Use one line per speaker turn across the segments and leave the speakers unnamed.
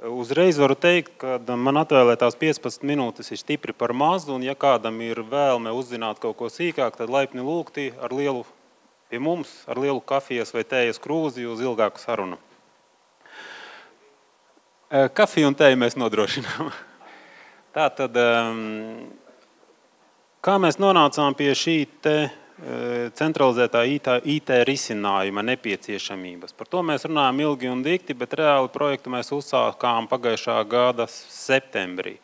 Uzreiz varu teikt, ka man atvēlētās 15 minūtes ir stipri par mazu, un ja kādam ir vēlme uzzināt kaut ko sīkāk, tad laipni lūgti pie mums ar lielu kafijas vai tējas krūzi uz ilgāku sarunu. Kafiju un tēju mēs nodrošinām. Tātad, kā mēs nonācām pie šī te centralizētā IT risinājuma nepieciešamības. Par to mēs runājam ilgi un dikti, bet reāli projektu mēs uzsākām pagājušā gada septembrī.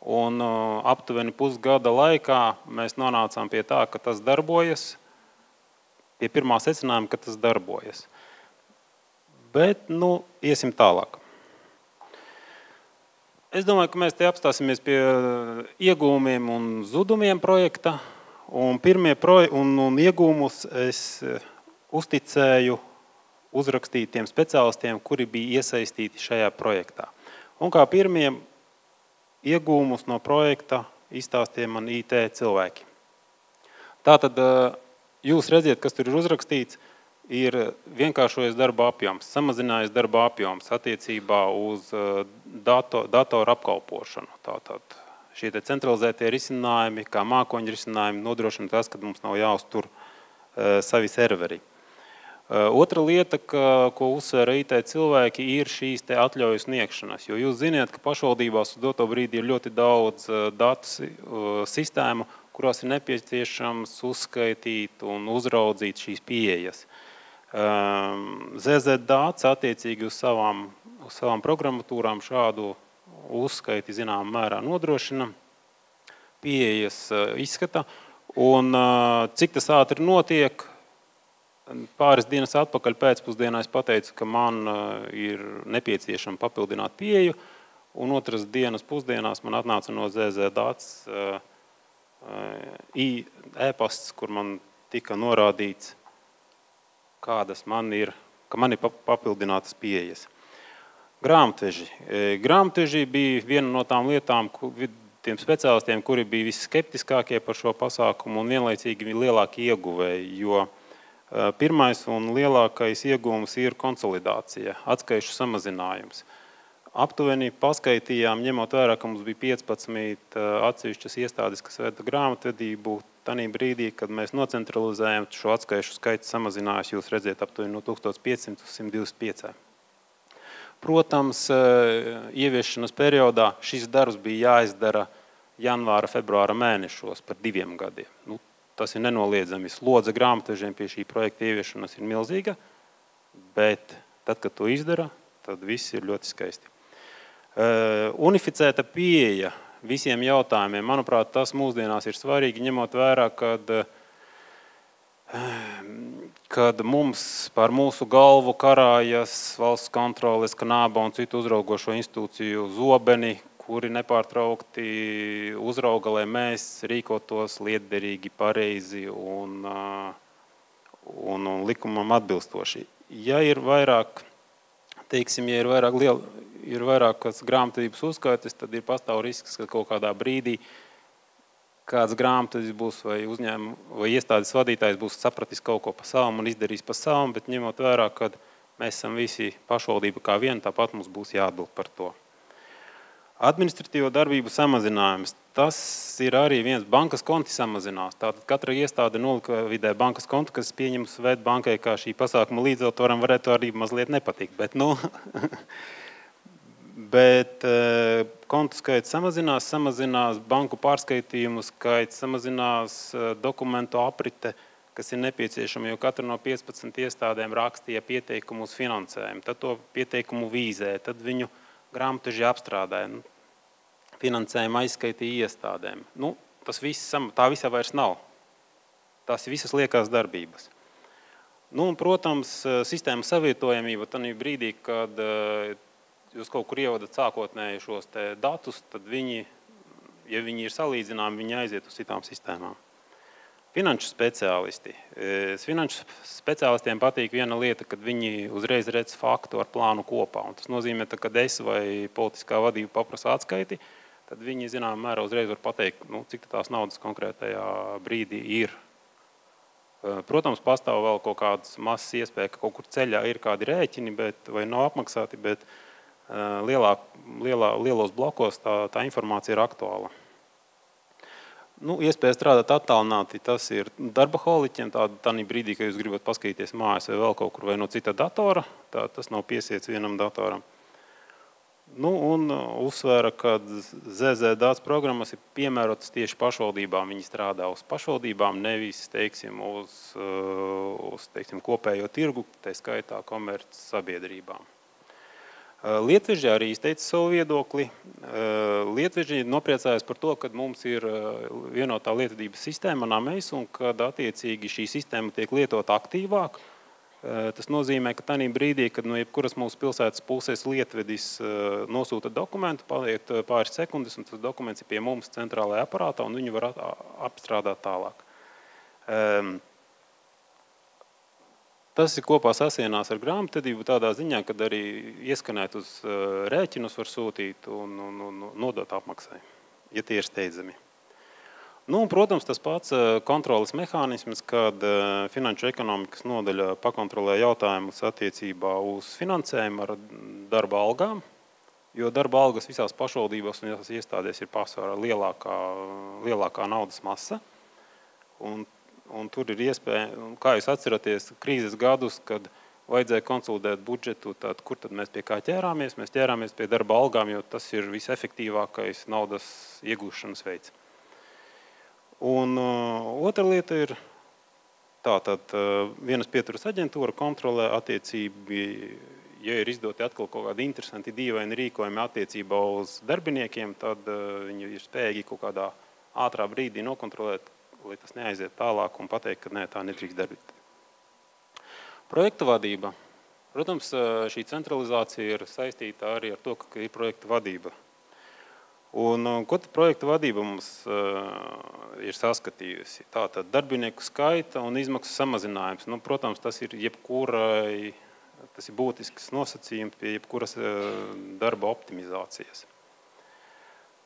Un aptuveni pusgada laikā mēs nonācām pie tā, ka tas darbojas, pie pirmā secinājuma, ka tas darbojas. Bet, iesim tālāk. Es domāju, ka mēs te apstāsimies pie iegūmiem un zudumiem projekta. Un iegūmus es uzticēju uzrakstīt tiem speciālistiem, kuri bija iesaistīti šajā projektā. Un kā pirmie iegūmus no projekta izstāstīja man IT cilvēki. Tātad jūs redziet, kas tur ir uzrakstīts, ir vienkāršojies darba apjoms, samazinājies darba apjoms attiecībā uz datoru apkalpošanu. Tātad šie centralizētie risinājumi, kā mākoņu risinājumi, nodrošina tas, ka mums nav jāuztur savi serveri. Otra lieta, ko uzsvēra IT cilvēki, ir šīs te atļauju sniegšanas. Jo jūs ziniet, ka pašvaldībās uz doto brīdi ir ļoti daudz datu sistēmu, kurās ir nepieciešams uzskaitīt un uzraudzīt šīs pieejas. ZZ Dats attiecīgi uz savām programmatūrām šādu uzskaiti zināmā mērā nodrošina, pieejas izskata, un cik tas ātri notiek, pāris dienas atpakaļ pēcpusdienā es pateicu, ka man ir nepieciešama papildināt pieeju, un otras dienas pusdienās man atnāca no ZZ Dats e-pasts, kur man tika norādīts, kādas man ir papildinātas pieejas. Grāmatveži. Grāmatveži bija viena no tām lietām, tiem speciālistiem, kuri bija visskeptiskākie par šo pasākumu un vienlaicīgi lielākie ieguvēji, jo pirmais un lielākais ieguvums ir konsolidācija, atskaišu samazinājums. Aptuveni paskaitījām, ņemot vērā, ka mums bija 15 atsevišķas iestādes, kas veda grāmatvedību, tanī brīdī, kad mēs nocentralizējam šo atskaišu skaitu samazinājās, jūs redziet, aptuveni no 1500 uz 125. Protams, ieviešanas periodā šis darbs bija jāizdara janvāra, februāra mēnešos par 2 gadiem. Tas ir nenoliedzami. Slodze grāmatvežiem pie šī projekta ieviešanas ir milzīga, bet tad, kad to izdara, tad viss ir ļoti skaisti. Unificēta pieeja visiem jautājumiem, manuprāt, tas mūsdienās ir svarīgi, ņemot vērā, kad mums par mūsu galvu karājas valsts kontroles, Kanāba un citu uzraugošo institūciju zobeni, kuri nepārtraukti uzrauga, lai mēs rīkotos lietderīgi, pareizi un likumam atbilstoši. Ja ir vairāk, ir vairākas grāmatvedības uzskaites, tad ir pastāv risks, ka kaut kādā brīdī kāds grāmatvedis būs vai uzņēmuma vai iestādes vadītājs būs sapratis kaut ko pa savam un izdarīs pa savam, bet ņemot vērā, kad mēs esam visi pašvaldība kā viena, tāpat mums būs jāatbild par to. Administratīvo darbību samazinājums. Tas ir arī viens bankas konti samazinās. Tātad katra iestāde nolikvidē bankas kontu, kas pieņem Svetbankai kā šī pasākuma līdzautoram varētu arī mazliet nepatikt. Bet kontu skaits samazinās banku pārskaitījumu skaits, samazinās dokumentu aprite, kas ir nepieciešama, jo katra no 15 iestādēm rakstīja pieteikumu uz finansējumu, tad to pieteikumu vīzē, tad viņu grāmatveži apstrādāja, finansējumu aizskaitīja iestādēm. Tā visā vairs nav. Tās ir visas liekās darbības. Un, protams, sistēma savietojamība tanī brīdī, kad jūs kaut kur ievadat sākotnēji šos te datus, tad viņi, ja viņi ir salīdzināmi, viņi aiziet uz citām sistēmām. Finanšu speciālisti. Finanšu speciālistiem patīk viena lieta, kad viņi uzreiz redz faktu ar plānu kopā. Un tas nozīmē, ka, kad es vai politiskā vadība paprasa atskaiti, tad viņi zināmā mērā uzreiz var pateikt, cik tās naudas konkrētajā brīdī ir. Protams, pastāv vēl kaut kādas mazas iespēja, ka kaut kur ceļā ir kādi rēķini vai nav apmaksāti, bet lielos blokos tā informācija ir aktuāla. Iespēja strādāt attālināti, tas ir darbaholiķiem, tādā brīdī, kad jūs gribat paskatīties mājās vai vēl kaut kur vai no cita datora, tas nav piesiets vienam datoram. Un uzsvēra, ka ZZ Dats programmas ir piemērotas tieši pašvaldībām. Viņi strādā uz pašvaldībām, nevis, uz kopējo tirgu, tā skaitā komerc sabiedrībām. Lietveži arī izteica savu viedokli. Lietveži nopriecājas par to, ka mums ir vienotā lietvedības sistēma NAMES un kad attiecīgi šī sistēma tiek lietota aktīvāk. Tas nozīmē, ka tādā brīdī, kad no jebkuras mūsu pilsētas puses lietvedis nosūta dokumentu, paliek pāris sekundes, un tas dokuments ir pie mums centrālajā aparātā, un viņu var apstrādāt tālāk. Tas ir kopā sasienās ar grāmatvedību tādā ziņā, kad arī ieskanēt uz rēķinus var sūtīt un nodot apmaksai, ja tie ir steidzami. Protams, tas pats kontroles mehānisms, kad Finanšu ekonomikas nodaļa pakontrolē jautājumus attiecībā uz finansējumu ar darba algām, jo darba algas visās pašvaldībās un visās iestādēs ir pārsvarā lielākā naudas masa. Un tur ir iespēja, kā jūs atceraties, krīzes gadus, kad vajadzēja konsolidēt budžetu, tad kur tad mēs pie kā ķērāmies? Mēs ķērāmies pie darba algām, jo tas ir visefektīvākais naudas iegūšanas veids. Un otra lieta ir tātad vienas pieturas aģentūra kontrolē attiecību, ja ir izdoti atkal kaut kādi interesanti dīvaini rīkojumi attiecībā uz darbiniekiem, tad viņi ir spējīgi kaut kādā ātrā brīdī nokontrolēt, lai tas neaiziet tālāk un pateikt, ka nē, tā nedrīkst darbīt. Projekta vadība. Protams, šī centralizācija ir saistīta arī ar to, ka ir projekta vadība. Un ko projekta vadība mums ir saskatījusi? Tātad darbinieku skaita un izmaksu samazinājums. Protams, tas ir būtisks nosacījums pie jebkuras darba optimizācijas.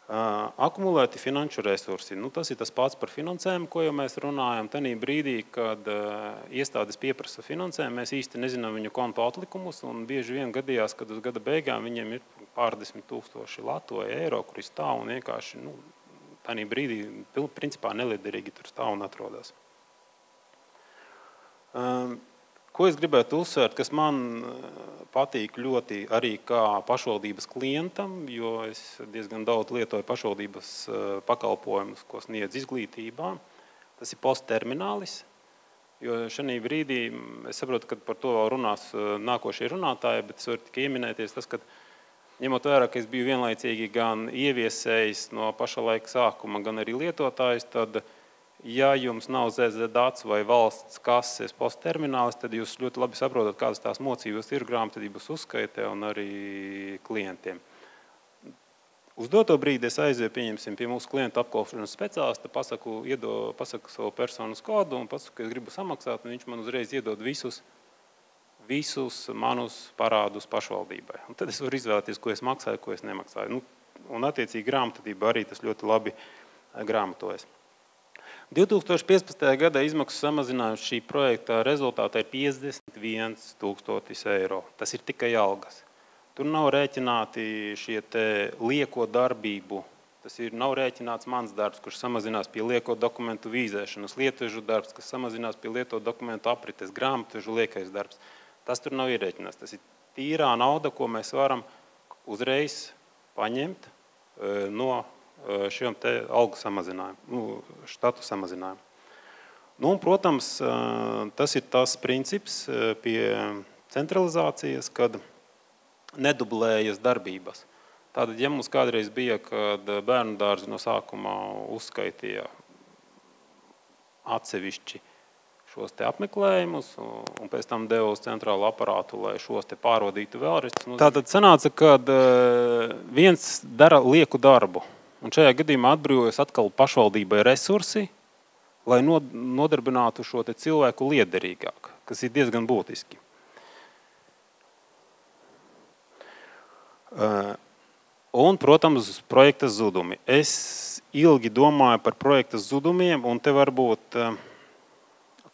Akumulēti finanšu resursi. Tas ir tas pats par finansējumu, ko jau mēs runājam. Tanī brīdī, kad iestādes pieprasa finansējumu, mēs īsti nezinām viņu kontu atlikumus, un bieži vien gadījās, kad uz gada beigām viņiem ir pārdesmit tūkstoši latu vai eiro, kuri stāv un vienkārši tanī brīdī principā neliederīgi tur stāv un atrodas. Ko es gribētu uzsvērt, kas man patīk ļoti arī kā pašvaldības klientam, jo es diezgan daudz lietoju pašvaldības pakalpojumus, ko sniedz izglītībā. Tas ir postterminālis, jo šajā brīdī es saprotu, ka par to vēl runās nākošie runātāji, bet es varu tikai ieminēties tas, ka ņemot vērā, ka es biju vienlaicīgi gan ieviesējs no paša laika sākuma, gan arī lietotājs, tad ja jums nav ZZ Dats vai valsts kases postterminālis, tad jūs ļoti labi saprotat, kādas tās mocības ir grāmatvedības uzskaitē un arī klientiem. Uz doto brīdi es aizēju, pieņemsim, pie mūsu klientu apkalpošanas speciālista, pasaku savu personas kodu un pasaku, ka es gribu samaksāt, un viņš man uzreiz iedod visus manus parādus pašvaldībai. Un tad es varu izvēlēties, ko es maksāju, ko es nemaksāju. Un attiecīgi grāmatvedība arī tas ļoti labi grāmatojas. 2015. gada izmaksu samazinājums šī projekta rezultātā ir 51 000 eiro. Tas ir tikai algas. Tur nav rēķināti šie te lieko darbību. Tas nav rēķināts mans darbs, kurš samazinās pie lieko dokumentu vīzēšanas, lietvežu darbs, kas samazinās pie lieto dokumentu aprites, grāmatvežu liekais darbs. Tas tur nav ierēķināts. Tas ir tīrā nauda, ko mēs varam uzreiz paņemt no šiem te algu samazinājumu, štatu samazinājumu. Un, protams, tas ir tas princips pie centralizācijas, kad nedublējas darbības. Tātad, ja mums kādreiz bija, kad bērnu dārzi no sākumā uzskaitīja atsevišķi šos te apmeklējumus un pēc tam deva uz centrālu aparātu, lai šos te pārvadītu vēlreiz. Tātad sanāca, kad viens dara lieku darbu. Un šajā gadījumā atbrīvojas atkal pašvaldībai resursi, lai nodarbinātu šo te cilvēku liederīgāk, kas ir diezgan būtiski. Un, protams, projekta zudumi. Es ilgi domāju par projekta zudumiem, un te varbūt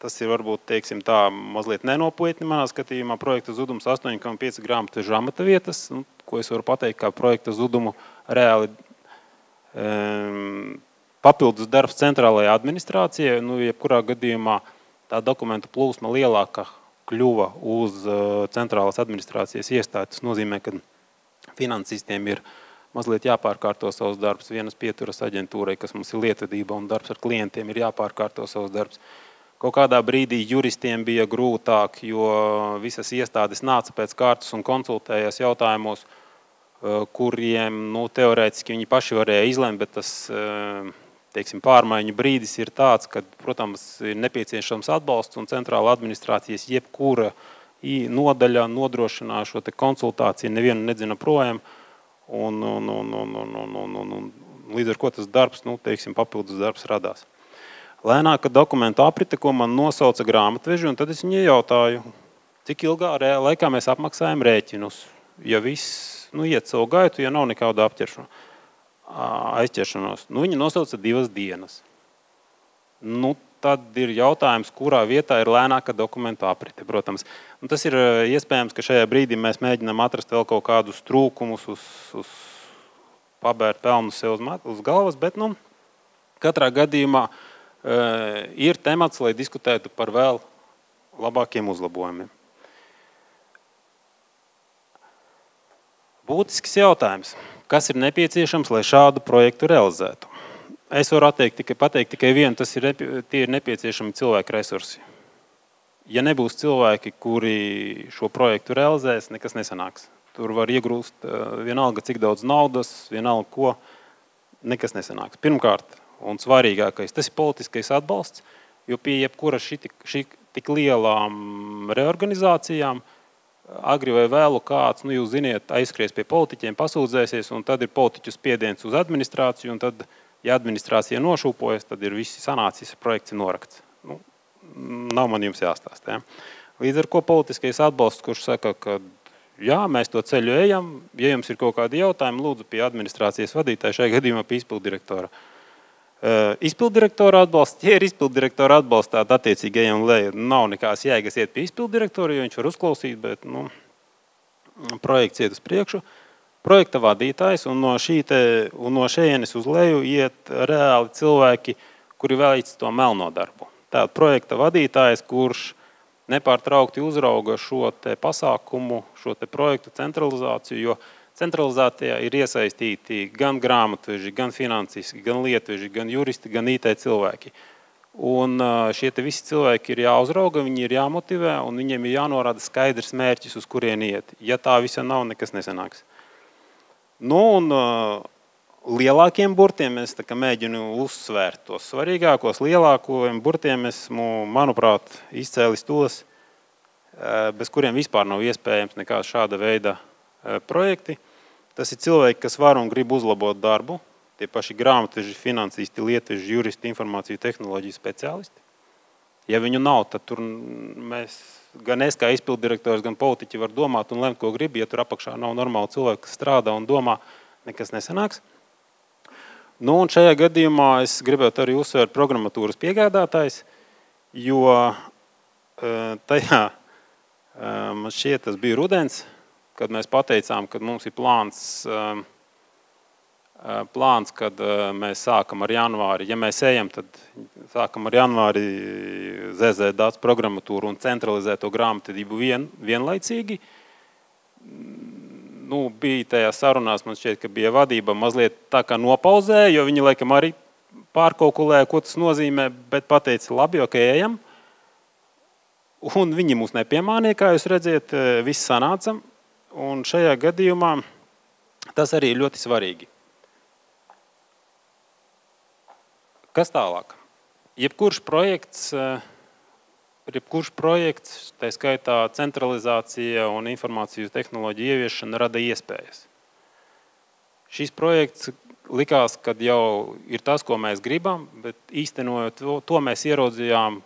tas ir varbūt, teiksim tā, mazliet nenopietni manā skatījumā. Projekta zudums 8,5 grāmatvežu amata vietas, ko es varu pateikt, kā projekta zudumu reāli papildus darbs centrālajai administrācijai. Jebkurā gadījumā tā dokumentu plūsma lielāka kļuva uz centrālās administrācijas iestādi. Tas nozīmē, ka finansistiem ir mazliet jāpārkārto savus darbus. Vienas pieturas aģentūrai, kas mums ir lietvedība un darbs ar klientiem, ir jāpārkārto savus darbus. Kaut kādā brīdī juristiem bija grūtāk, jo visas iestādes nāca pēc kārtas un konsultējās jautājumos, kuriem teorētiski viņi paši varēja izlemt, bet tas teiksim, pārmaiņu brīdis ir tāds, ka, protams, ir nepieciešams atbalsts un centrāla administrācijas jebkura nodaļa nodrošinā šo te konsultāciju, nevienu nedzina projām. Un līdz ar ko tas darbs, teiksim, papildus darbs radās. Lēnāka dokumentu aprite, ko man nosauca grāmatveži, un tad es viņai jautāju, cik ilgā laikā mēs apmaksājam rēķinus. Ja viss iet savu gaitu, ja nav nekāda aizķeršanos. Viņa nosauca 2 dienas. Tad ir jautājums, kurā vietā ir lēnāka dokumentu aprite, protams. Tas ir iespējams, ka šajā brīdī mēs mēģinām atrast vēl kaut kādus trūkumus, uz pabērt pelnu sev uz galvas, bet katrā gadījumā ir temats, lai diskutētu par vēl labākiem uzlabojumiem. Būtisks jautājums. Kas ir nepieciešams, lai šādu projektu realizētu? Es varu pateikt tikai vienu, tie ir nepieciešami cilvēku resursi. Ja nebūs cilvēki, kuri šo projektu realizēs, nekas nesanāks. Tur var iegrūst vienalga cik daudz naudas, vienalga ko, nekas nesanāks. Pirmkārt, un svarīgākais, tas ir politiskais atbalsts, jo pie jebkura šī tik lielām reorganizācijām, agri vai vēlu kāds, jūs ziniet, aizskries pie politiķiem, pasūdzēsies, un tad ir politiķu spiediens uz administrāciju, un tad, ja administrācija nošūpojas, tad ir visi sanācis, projekts ir norakts. Nav man jums jāstāst. Ja? Līdz ar ko politiskais atbalsts, kurš saka, ka jā, mēs to ceļu ejam, ja jums ir kaut kādi jautājumi, lūdzu pie administrācijas vadītāja, šajā gadījumā pie izpilddirektora. Izpilddirektora atbalsts, ja ir izpilddirektora atbalsts, tāda attiecīgi ejam leju, nav nekās jēgas iet pie izpilddirektora, jo viņš var uzklausīt, bet projekts iet uz priekšu. Projekta vadītājs un no šejienes uz leju iet reāli cilvēki, kuri veic to melno darbu. Tātad projekta vadītājs, kurš nepārtraukti uzrauga šo te pasākumu, šo te projektu centralizāciju, jo centralizācijā ir iesaistīti gan grāmatveži, gan finansiski, gan lietveži, gan juristi, gan IT cilvēki. Un šie te visi cilvēki ir jāuzrauga, viņi ir jāmotivē un viņiem ir jānorāda skaidrs mērķis, uz kurien iet. Ja tā visa nav, nekas nesanāks. Lielākiem burtiem es mēģinu uzsvērt tos svarīgākos. Lielākiem burtiem esmu, manuprāt, izcēlis tos, bez kuriem vispār nav iespējams nekāda šāda veida projekti. Tas ir cilvēki, kas var un grib uzlabot darbu. Tie paši grāmatveži, finansisti, lietveži, juristi, informāciju tehnoloģiju speciālisti. Ja viņu nav, tad tur mēs, gan es kā izpilddirektors, gan politiķi var domāt un lemt, ko grib. Ja tur apakšā nav normāli cilvēki, kas strādā un domā, nekas nesanāks. Un šajā gadījumā es gribētu arī uzsvērt programmatūras piegādātājs, jo tajā, man šķiet, tas bija rudens, kad mēs pateicām, ka mums ir plāns, kad mēs sākam ar janvāri. Ja mēs ejam, tad sākam ar janvāri ZZ dats programmatūru un centralizēto grāmatvedību vienlaicīgi. Bija tajā sarunās, man šķiet, ka bija vadība mazliet tā kā nopauzēja, jo viņi laikam arī pārkalkulēja, ko tas nozīmē, bet pateica, labi, ok, ejam. Un viņi mūs nepiemānīja, kā jūs redziet, viss sanāca. Un šajā gadījumā tas arī ir ļoti svarīgi. Kas tālāk? Jebkurš projekts, tā skaitā centralizācija un informācijas tehnoloģija ieviešana rada iespējas. Šis projekts likās, ka jau ir tas, ko mēs gribam, bet īstenojot to mēs ieraudzījām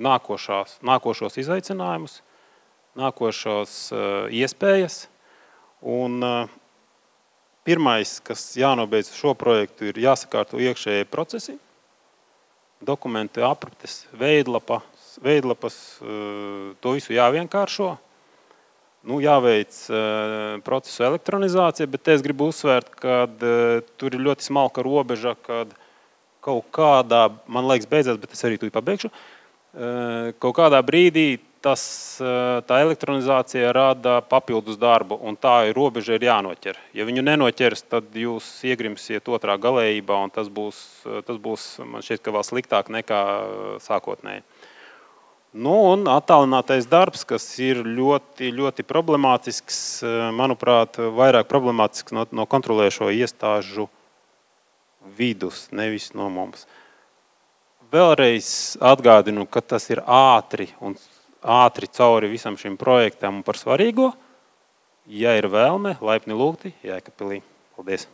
nākošos izaicinājumus, nākošos iespējas. Un pirmais, kas jānobeidz šo projektu, ir jāsakārto iekšējie procesi, dokumentu aprites, veidlapas, veidlapas, to visu jāvienkāršo. Nu, jāveic procesu elektronizācija, bet es gribu uzsvērt, ka tur ir ļoti smalka robeža, kad kaut kādā, man liekas, beidzās, bet es arī tu pabeigšu, kaut kādā brīdī tā elektronizācija rada papildus darbu, un tā robeža ir jānoķer. Ja viņu nenoķers, tad jūs iegrimsiet otrā galējībā, un tas būs man šķiet, ka vēl sliktāk nekā sākotnēji. Nu, un attālinātais darbs, kas ir ļoti, ļoti problemātisks, manuprāt, vairāk problemātisks no kontrolējošo iestāžu vidus, nevis no mums. Vēlreiz atgādinu, ka tas ir ātri cauri visam šim projektam un par svarīgo. Ja ir vēlme, laipni lūgti Jēkabpilī. Paldies!